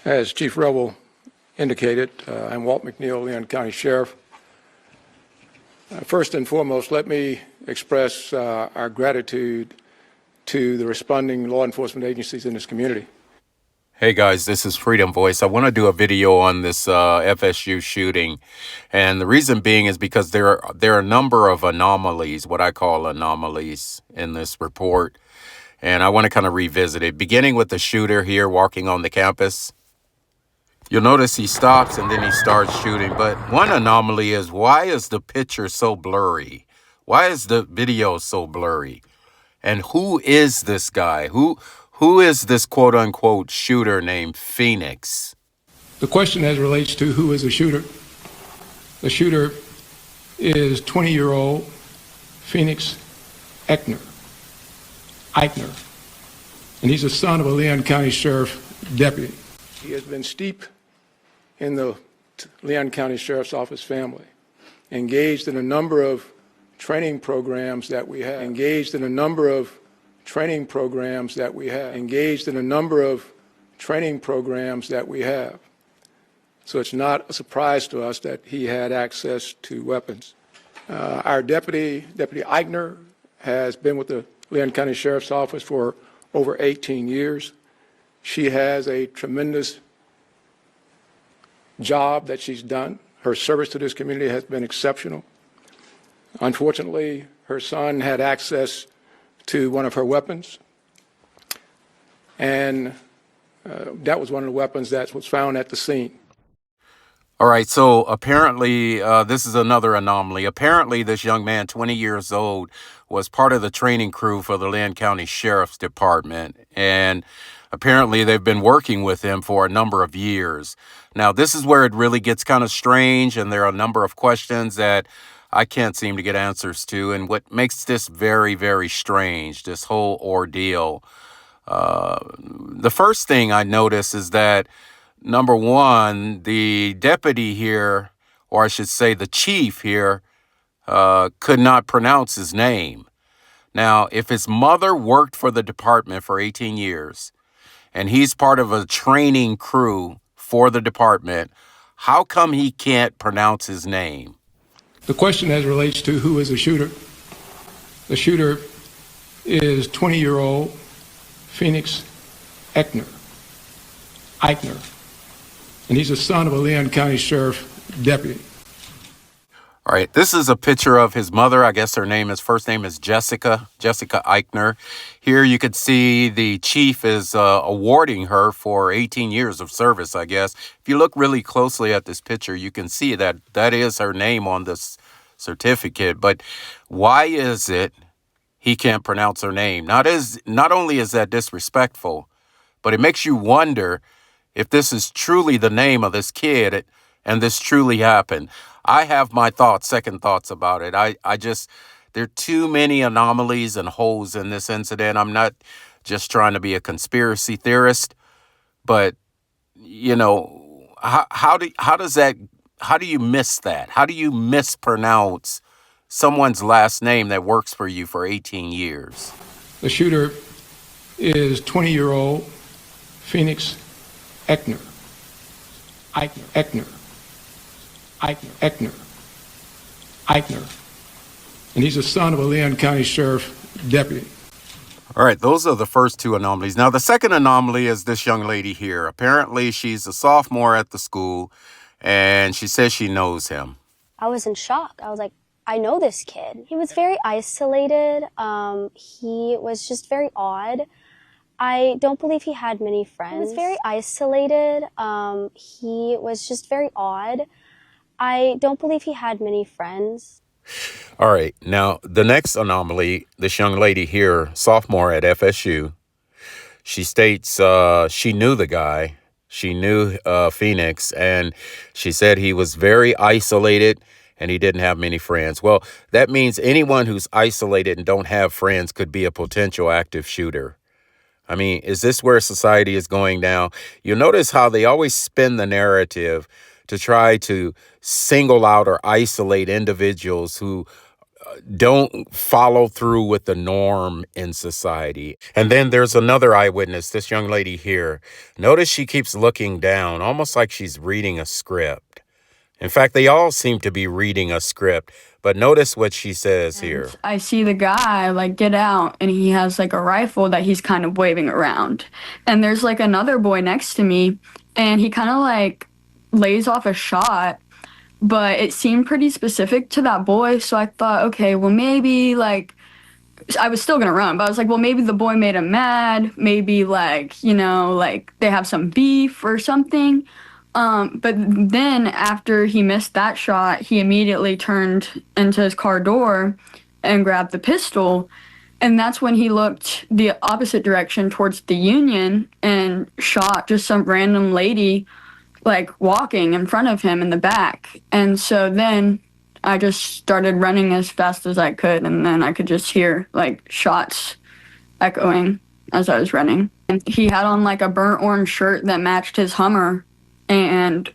As Chief Rebel indicated, I'm Walt McNeil, Leon County Sheriff. First and foremost, let me express our gratitude to the responding law enforcement agencies in this community. Hey guys, this is Freedom Voice. I want to do a video on this FSU shooting. And the reason being is because there are a number of anomalies, what I call anomalies in this report. And I want to kind of revisit it, beginning with the shooter here walking on the campus. You'll notice he stops and then he starts shooting. But one anomaly is, why is the picture so blurry? Why is the video so blurry? And who is this guy? Who is this quote-unquote shooter named Phoenix? The question as relates to who is the shooter is 20-year-old Phoenix Eichner. And he's the son of a Leon County Sheriff deputy. He has been steeped in the Leon County Sheriff's Office family, engaged in a number of training programs that we have, So it's not a surprise to us that he had access to weapons. Our Deputy Eichner, has been with the Leon County Sheriff's Office for over 18 years. She has a tremendous job that she's done. Her service to this community has been exceptional. Unfortunately, her son had access to one of her weapons, and that was one of the weapons that was found at the scene. All right, so apparently this is another anomaly. Apparently this young man, 20 years old, was part of the training crew for the Leon County Sheriff's Department, and apparently they've been working with him for a number of years. Now, this is where it really gets kind of strange, and there are a number of questions that I can't seem to get answers to, and what makes this very, very strange, this whole ordeal. The first thing I notice is that, number one, the deputy here, or I should say the chief here, could not pronounce his name. Now, if his mother worked for the department for 18 years, and he's part of a training crew for the department, how come he can't pronounce his name? The question as relates to who is the shooter is 20-year-old Phoenix Eichner. And he's the son of a Leon County Sheriff deputy. All right, this is a picture of his mother. I guess first name is Jessica Eichner. Here you could see the chief is awarding her for 18 years of service, I guess. If you look really closely at this picture, you can see that is her name on this certificate. But why is it he can't pronounce her name? Not only is that disrespectful, but it makes you wonder if this is truly the name of this kid and this truly happened. I have my second thoughts about it. there are too many anomalies and holes in this incident. I'm not just trying to be a conspiracy theorist, but how do you miss that? How do you mispronounce someone's last name that works for you for 18 years? The shooter is 20-year-old Phoenix Eichner. And he's the son of a Leon County Sheriff deputy. All right, those are the first two anomalies. Now, the second anomaly is this young lady here. Apparently, she's a sophomore at the school, and she says she knows him. I was in shock. I was like, I know this kid. He was very isolated. He was just very odd. I don't believe he had many friends. He was very isolated. He was just very odd. I don't believe he had many friends. All right. Now, the next anomaly, this young lady here, sophomore at FSU, she states she knew the guy. She knew Phoenix, and she said he was very isolated and he didn't have many friends. Well, that means anyone who's isolated and don't have friends could be a potential active shooter. I mean, is this where society is going now? You'll notice how they always spin the narrative to try to single out or isolate individuals who don't follow through with the norm in society. And then there's another eyewitness, this young lady here. Notice she keeps looking down, almost like she's reading a script. In fact, they all seem to be reading a script. But notice what she says here. I see the guy like get out and he has like a rifle that he's kind of waving around. And there's like another boy next to me and he kind of like lays off a shot, but it seemed pretty specific to that boy. So I thought, okay, well, maybe like I was still gonna run, but I was like, well, maybe the boy made him mad. Maybe like, you know, like they have some beef or something. But then after he missed that shot, he immediately turned into his car door and grabbed the pistol. And that's when he looked the opposite direction towards the Union and shot just some random lady like walking in front of him in the back. And so then I just started running as fast as I could, and then I could just hear like shots echoing as I was running. And he had on like a burnt orange shirt that matched his Hummer and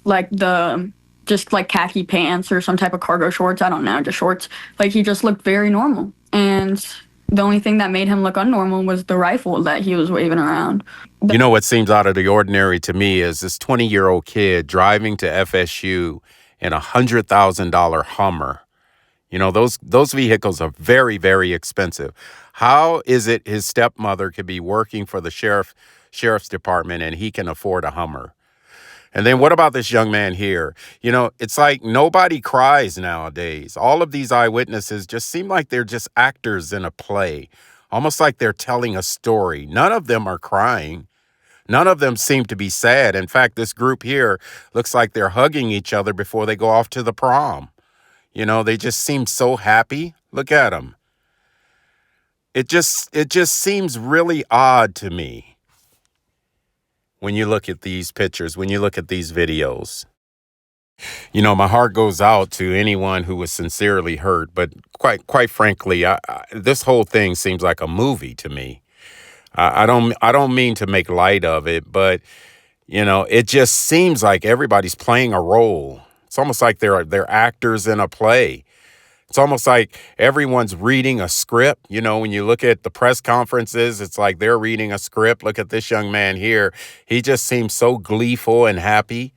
like the just like khaki pants or some type of cargo shorts. I don't know, just shorts. Like he just looked very normal. And the only thing that made him look unnormal was the rifle that he was waving around. You know what seems out of the ordinary to me is this 20-year-old kid driving to FSU in a $100,000 Hummer. You know, those vehicles are very, very expensive. How is it his stepmother could be working for the sheriff's department and he can afford a Hummer? And then what about this young man here? You know, it's like nobody cries nowadays. All of these eyewitnesses just seem like they're just actors in a play, almost like they're telling a story. None of them are crying. None of them seem to be sad. In fact, this group here looks like they're hugging each other before they go off to the prom. You know, they just seem so happy. Look at them. It just seems really odd to me when you look at these pictures, when you look at these videos. You know, my heart goes out to anyone who was sincerely hurt, but quite frankly, this whole thing seems like a movie to me. I don't mean to make light of it, but you know, it just seems like everybody's playing a role. It's almost like they're actors in a play. It's almost like everyone's reading a script. You know, when you look at the press conferences, it's like they're reading a script. Look at this young man here. He just seems so gleeful and happy.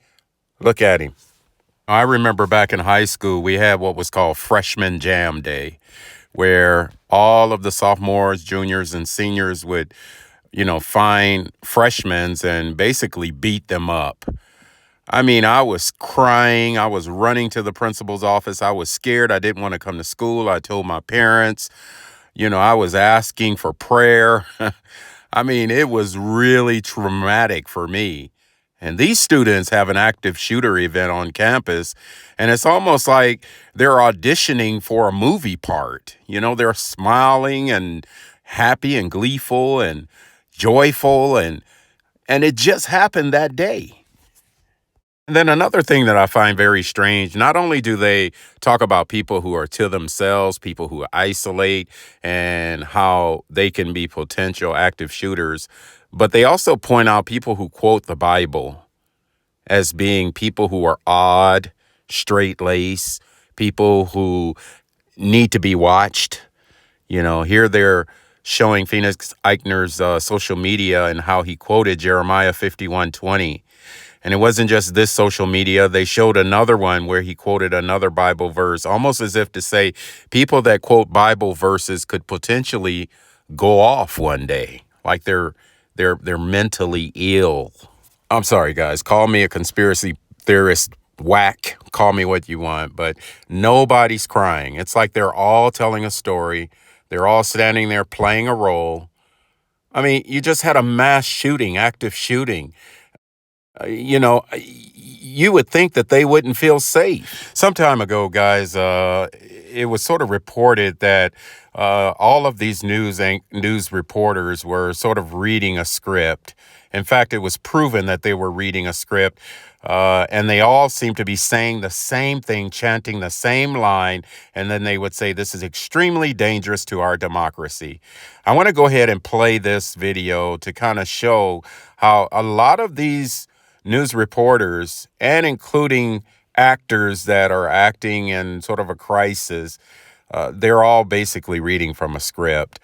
Look at him. I remember back in high school, we had what was called Freshman Jam Day, where all of the sophomores, juniors, and seniors would, you know, find freshmen and basically beat them up. I mean, I was crying. I was running to the principal's office. I was scared. I didn't want to come to school. I told my parents, you know, I was asking for prayer. I mean, it was really traumatic for me. And these students have an active shooter event on campus, and it's almost like they're auditioning for a movie part. You know, they're smiling and happy and gleeful and joyful, and it just happened that day. And then another thing that I find very strange, not only do they talk about people who are to themselves, people who isolate, and how they can be potential active shooters, but they also point out people who quote the Bible as being people who are odd, straight-laced, people who need to be watched. You know, here they're showing Phoenix Eichner's social media and how he quoted Jeremiah 51:20. And it wasn't just this social media. They showed another one where he quoted another Bible verse, almost as if to say people that quote Bible verses could potentially go off one day, like they're mentally ill. I'm sorry, guys. Call me a conspiracy theorist, whack. Call me what you want, but nobody's crying. It's like they're all telling a story. They're all standing there playing a role. I mean, you just had a mass shooting, active shooting. You know, you would think that they wouldn't feel safe. Some time ago, guys, it was sort of reported that all of these news reporters were sort of reading a script. In fact, it was proven that they were reading a script, and they all seemed to be saying the same thing, chanting the same line, and then they would say, "This is extremely dangerous to our democracy." I want to go ahead and play this video to kind of show how a lot of these news reporters, and including actors that are acting in sort of a crisis, they're all basically reading from a script.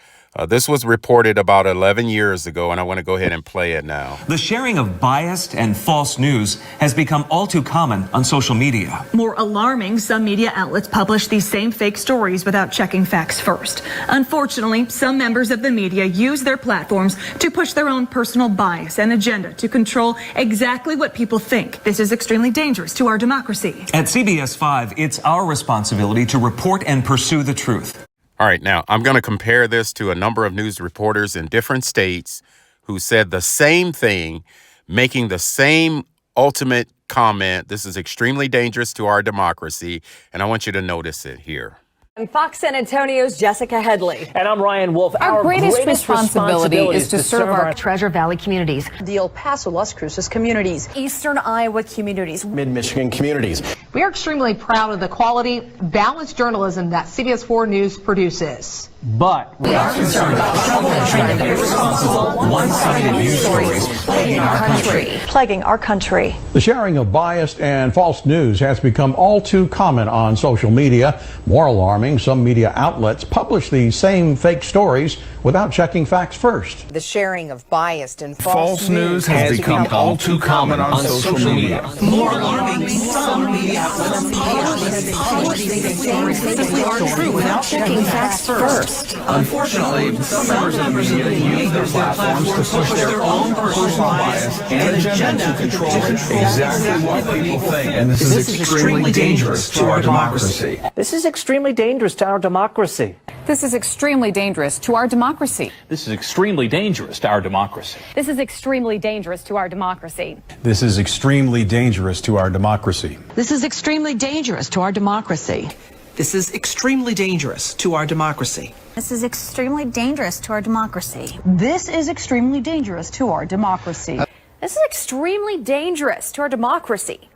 This was reported about 11 years ago, and I want to go ahead and play it now. The sharing of biased and false news has become all too common on social media. More alarming, some media outlets publish these same fake stories without checking facts first. Unfortunately, some members of the media use their platforms to push their own personal bias and agenda to control exactly what people think. This is extremely dangerous to our democracy. At CBS 5, it's our responsibility to report and pursue the truth. All right, now I'm going to compare this to a number of news reporters in different states who said the same thing, making the same ultimate comment. This is extremely dangerous to our democracy, and I want you to notice it here. And Fox San Antonio's Jessica Headley. And I'm Ryan Wolf. Our greatest responsibility is to serve our Treasure Valley communities, the El Paso, Las Cruces communities, Eastern Iowa communities, Mid-Michigan communities. We are extremely proud of the quality, balanced journalism that CBS 4 News produces. But we are concerned about troubling, irresponsible, one-sided news stories plaguing our country. The sharing of biased and false news has become all too common on social media. More alarming, some media outlets publish these same fake stories without checking facts first. the sharing of biased and False news has become all too common on social media. More alarming, some media outlets publish these same fake stories without checking facts first. Unfortunately, some members of the media use their platforms to push their own personal bias and agenda to control exactly what people think. And this is extremely dangerous to our democracy. this is extremely dangerous to our democracy. This is extremely dangerous to our democracy. This is extremely dangerous to our democracy. This is extremely dangerous to our democracy. This is extremely dangerous to our democracy. This is extremely dangerous to our democracy. This is extremely dangerous to our democracy. This is extremely dangerous to our democracy. This is extremely dangerous to our democracy. This is extremely dangerous to our democracy.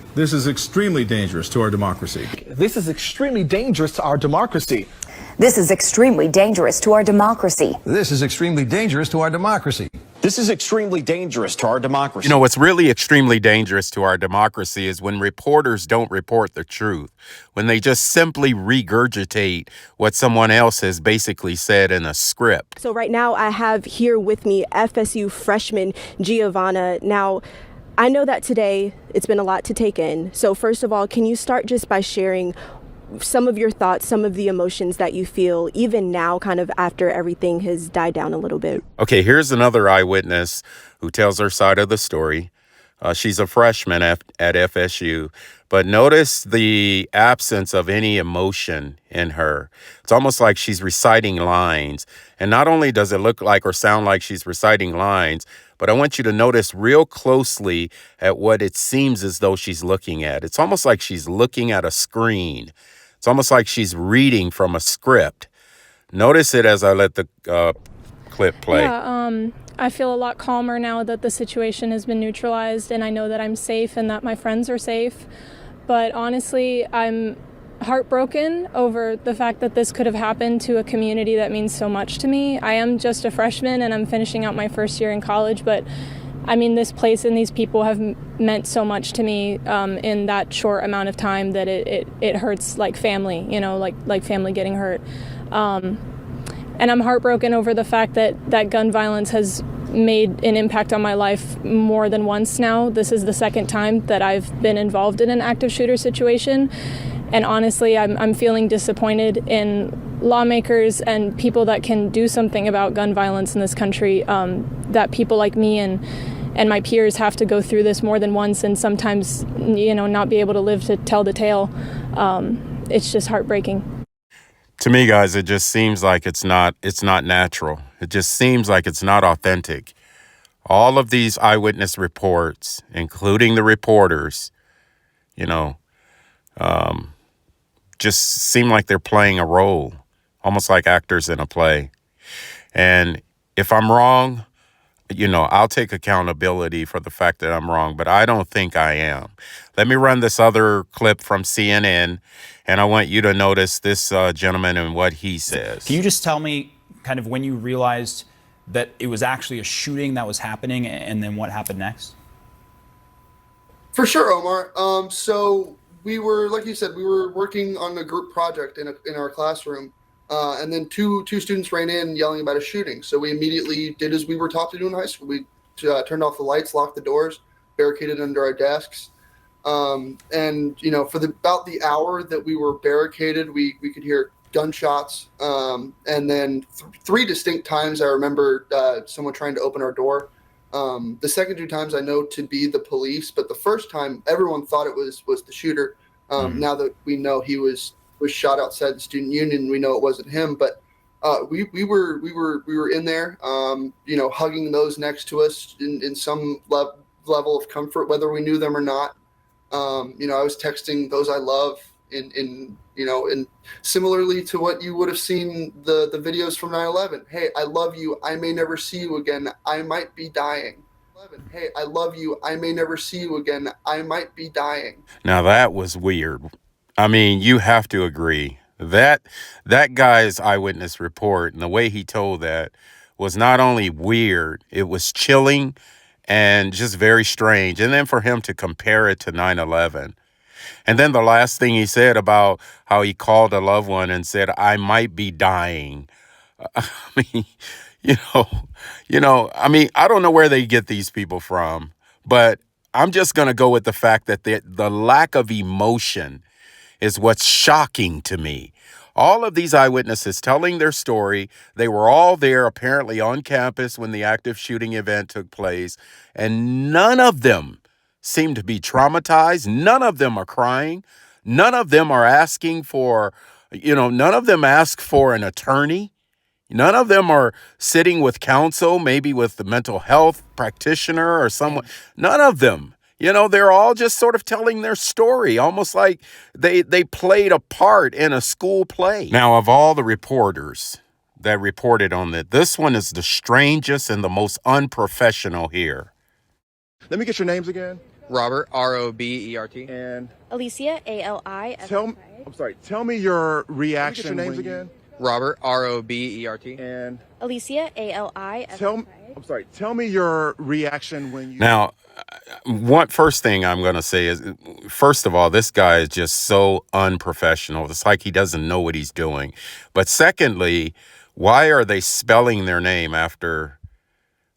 This is extremely dangerous to our democracy. This is extremely dangerous to our democracy. This is extremely dangerous to our democracy. This is extremely dangerous to our democracy. This is extremely dangerous to our democracy. You know, what's really extremely dangerous to our democracy is when reporters don't report the truth, when they just simply regurgitate what someone else has basically said in a script. So right now I have here with me FSU freshman Giovanna. Now, I know that today it's been a lot to take in. So first of all, can you start just by sharing some of your thoughts, some of the emotions that you feel even now, kind of after everything has died down a little bit? Okay, here's another eyewitness who tells her side of the story. She's a freshman at FSU, but notice the absence of any emotion in her. It's almost like she's reciting lines. And not only does it look like or sound like she's reciting lines, but I want you to notice real closely at what it seems as though she's looking at. It's almost like she's looking at a screen. It's almost like she's reading from a script. Notice it as I let the clip play. Yeah, I feel a lot calmer now that the situation has been neutralized, and I know that I'm safe and that my friends are safe. But honestly, I'm heartbroken over the fact that this could have happened to a community that means so much to me. I am just a freshman and I'm finishing out my first year in college, but I mean, this place and these people have meant so much to me in that short amount of time that it hurts like family, you know, like family getting hurt. And I'm heartbroken over the fact that gun violence has made an impact on my life more than once now. This is the second time that I've been involved in an active shooter situation. And honestly, I'm feeling disappointed in lawmakers and people that can do something about gun violence in this country, that people like me and my peers have to go through this more than once and sometimes, you know, not be able to live to tell the tale. It's just heartbreaking. To me, guys, it just seems like it's not natural. It just seems like it's not authentic. All of these eyewitness reports, including the reporters, you know, just seem like they're playing a role, almost like actors in a play. And if I'm wrong, you know, I'll take accountability for the fact that I'm wrong, but I don't think I am. Let me run this other clip from CNN, and I want you to notice this gentleman and what he says. Can you just tell me kind of when you realized that it was actually a shooting that was happening and then what happened next? For sure, Omar. So we were, like you said, we were working on a group project in our classroom, and then two students ran in yelling about a shooting. So we immediately did as we were taught to do in high school. We turned off the lights, locked the doors, barricaded under our desks, and for about the hour that we were barricaded, we could hear gunshots, and then three distinct times I remember someone trying to open our door. The second two times I know to be the police, but the first time everyone thought it was the shooter. Now that we know he was shot outside the student union, we know it wasn't him. But we were in there, hugging those next to us in some level of comfort, whether we knew them or not. I was texting those I love in similarly to what you would have seen the videos from 9/11. Hey, I love you. I may never see you again. I might be dying. Hey, I love you. I may never see you again. I might be dying. Now that was weird. I mean, you have to agree that guy's eyewitness report and the way he told that was not only weird, it was chilling and just very strange. And then for him to compare it to 9/11. And then the last thing he said about how he called a loved one and said, I might be dying. I mean, I mean, I don't know where they get these people from, but I'm just going to go with the fact that the lack of emotion is what's shocking to me. All of these eyewitnesses telling their story, they were all there apparently on campus when the active shooting event took place, and none of them seem to be traumatized. None of them are crying. None of them are asking for, none of them ask for an attorney. None of them are sitting with counsel, maybe with the mental health practitioner or someone. None of them. They're all just sort of telling their story, almost like they played a part in a school play. Now, of all the reporters that reported on that, this one is the strangest and the most unprofessional here. Let me get your names again. Robert, Robert. And Alicia, Ali. Tell me your reaction. Let me get your names again. Robert, Robert. And Alicia, Ali. Tell me your reaction when you. Now, first thing I'm going to say is, first of all, this guy is just so unprofessional. It's like he doesn't know what he's doing. But secondly, why are they spelling their name after,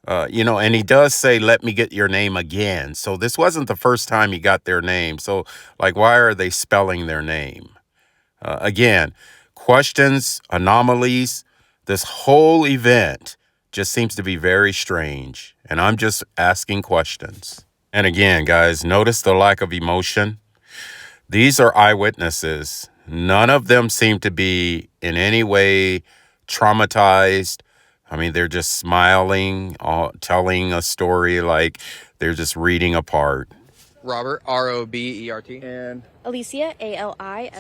and he does say, let me get your name again. So this wasn't the first time he got their name. So, why are they spelling their name? Again, questions, anomalies, this whole event just seems to be very strange. And I'm just asking questions. And again, guys, notice the lack of emotion. These are eyewitnesses. None of them seem to be in any way traumatized. I mean, they're just smiling, telling a story like they're just reading a part. Robert, Robert. And Alicia, Ali.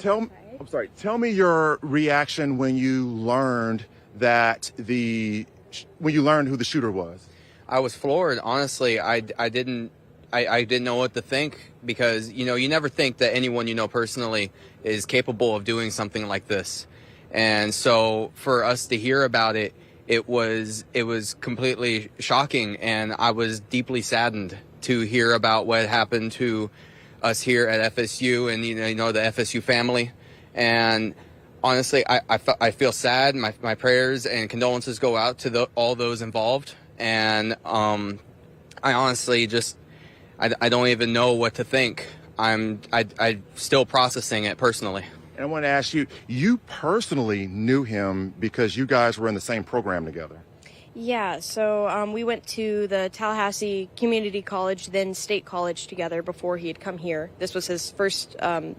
Tell me your reaction when you learned who the shooter was. I was floored. Honestly, I didn't know what to think, because, you never think that anyone you know personally is capable of doing something like this. And so for us to hear about it, it was completely shocking, and I was deeply saddened to hear about what happened to us here at FSU and the FSU family. And honestly, I feel sad. My prayers and condolences go out to all those involved. And I honestly I don't even know what to think. I'm still processing it personally. And I want to ask you, you personally knew him because you guys were in the same program together. Yeah, so we went to the Tallahassee Community College, then State College together before he had come here. This was his first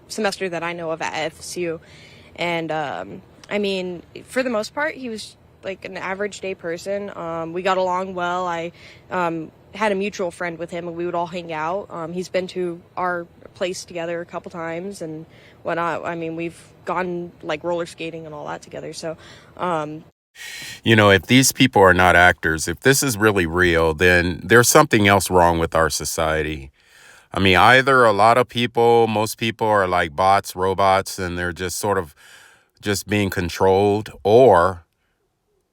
semester that I know of at FSU. And I mean, for the most part, he was like an average day person. We got along well. I had a mutual friend with him, and we would all hang out. He's been to our place together a couple times and whatnot. I mean, we've gone like roller skating and all that together. So, if these people are not actors, if this is really real, then there's something else wrong with our society. I mean, either a lot of people, most people are like bots, robots, and they're just sort of just being controlled, or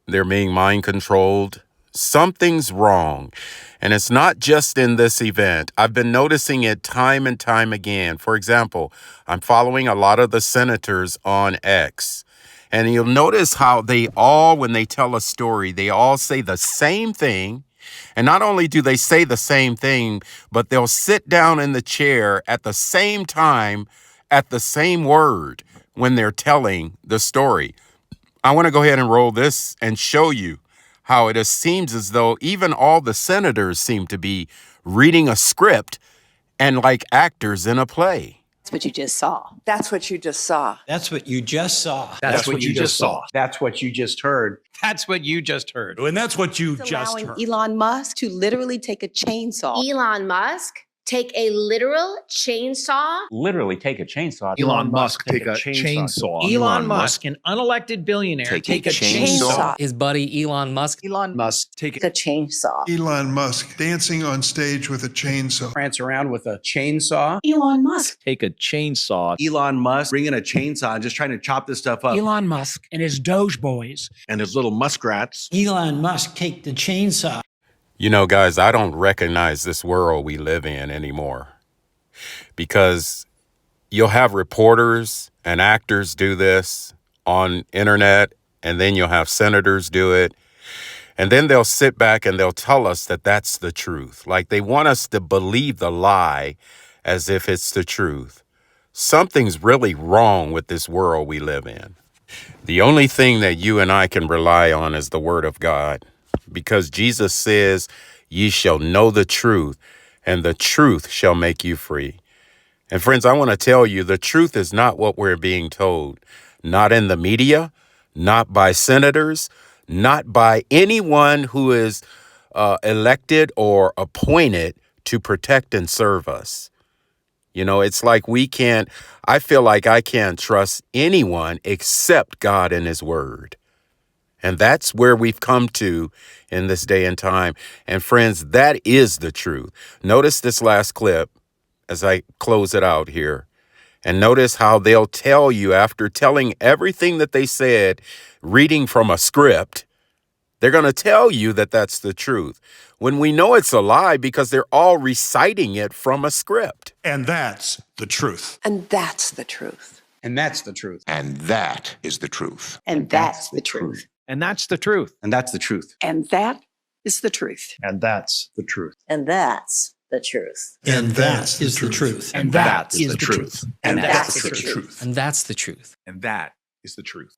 they're being mind controlled. Something's wrong. And it's not just in this event. I've been noticing it time and time again. For example, I'm following a lot of the senators on X. And you'll notice how they all, when they tell a story, they all say the same thing. And not only do they say the same thing, but they'll sit down in the chair at the same time at the same word when they're telling the story. I want to go ahead and roll this and show you how it seems as though even all the senators seem to be reading a script and like actors in a play. That's what you just saw. That's what you just saw. That's what you just saw. That's what you just saw. That's what you just heard. That's what you just heard. And that's what you just Allowing heard. Elon Musk to literally take a chainsaw. Elon Musk take a literal chainsaw? Literally take a chainsaw. Elon Musk take a chainsaw. Elon Musk, an unelected billionaire, take a chainsaw. His buddy Elon Musk. Elon Musk Take A chainsaw. Elon Musk dancing on stage with a chainsaw. prance around with a chainsaw. Elon Musk. Take a chainsaw. Elon Musk bringing a chainsaw and just trying to chop this stuff up. Elon Musk and his Doge boys. And his little muskrats. Elon Musk take the chainsaw. You know, guys, I don't recognize this world we live in anymore, because you'll have reporters and actors do this on internet, and then you'll have senators do it. And then they'll sit back and they'll tell us that that's the truth. Like they want us to believe the lie as if it's the truth. Something's really wrong with this world we live in. The only thing that you and I can rely on is the word of God, because Jesus says, ye shall know the truth, and the truth shall make you free. And friends, I want to tell you, the truth is not what we're being told. Not in the media, not by senators, not by anyone who is elected or appointed to protect and serve us. You know, it's like I feel like I can't trust anyone except God and his word. And that's where we've come to in this day and time. And friends, that is the truth. Notice this last clip as I close it out here. And notice how they'll tell you, after telling everything that they said, reading from a script, they're going to tell you that that's the truth, when we know it's a lie because they're all reciting it from a script. And that's the truth. And that's the truth. And that's the truth. And that is the truth. And that's the truth. And that's the truth. And that's the truth. And that is the truth. And that's the truth. And that's the truth. And that is the truth. And that is the truth. And that's the truth. And that's the truth. And that is the truth.